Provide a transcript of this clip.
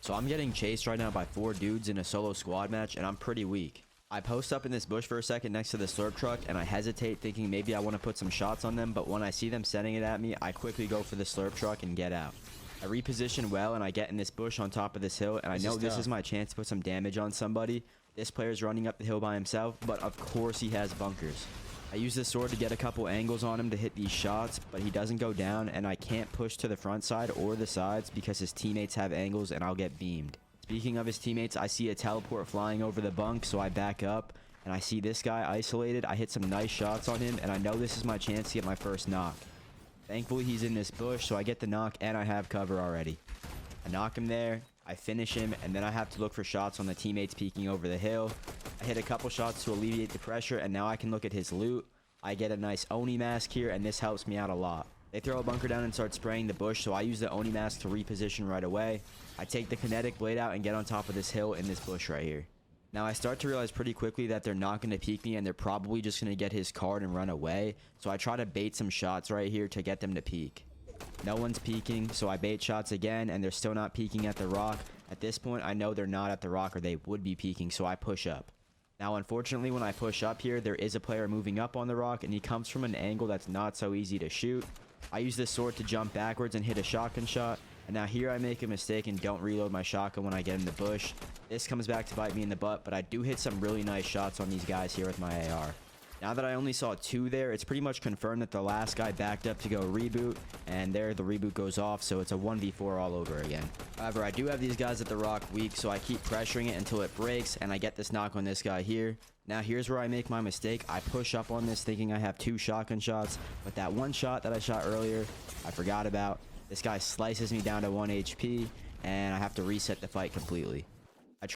So I'm getting chased right now by 4 dudes in a solo squad match, and I'm pretty weak. I post up in this bush for a second next to the slurp truck, and I hesitate thinking maybe I want to put some shots on them, but when I see them sending it at me, I quickly go for the slurp truck and get out. I reposition well, and I get in this bush on top of this hill, and I know this is my chance to put some damage on somebody. This player's running up the hill by himself, but of course he has bunkers. I use this sword to get a couple angles on him to hit these shots, but he doesn't go down, and I can't push to the front side or the sides because his teammates have angles and I'll get beamed. Speaking of his teammates, I see a teleport flying over the bunk, so I back up, and I see this guy isolated. I hit some nice shots on him, and I know this is my chance to get my first knock. Thankfully, he's in this bush, so I get the knock, and I have cover already. I knock him there, I finish him, and then I have to look for shots on the teammates peeking over the hill. I hit a couple shots to alleviate the pressure, and now I can look at his loot. I get a nice Oni mask here, and this helps me out a lot. They throw a bunker down and start spraying the bush, so I use the Oni mask to reposition right away. I take the kinetic blade out and get on top of this hill in this bush right here. Now I start to realize pretty quickly that they're not going to peek me, and they're probably just going to get his card and run away. So I try to bait some shots right here to get them to peek. No one's peeking, so I bait shots again, and they're still not peeking at the rock. At this point, I know they're not at the rock or they would be peeking, so I push up. Now, unfortunately, when I push up here, there is a player moving up on the rock, and he comes from an angle that's not so easy to shoot. I use this sword to jump backwards and hit a shotgun shot, and now here I make a mistake and don't reload my shotgun when I get in the bush. This comes back to bite me in the butt, but I do hit some really nice shots on these guys here with my AR. Now that I only saw 2 there, it's pretty much confirmed that the last guy backed up to go reboot, and there the reboot goes off, so it's a 1v4 all over again. However, I do have these guys at the rock weak, so I keep pressuring it until it breaks, and I get this knock on this guy here. Now here's where I make my mistake. I push up on this thinking I have 2 shotgun shots, but that one shot that I shot earlier, I forgot about. This guy slices me down to 1 HP, and I have to reset the fight completely.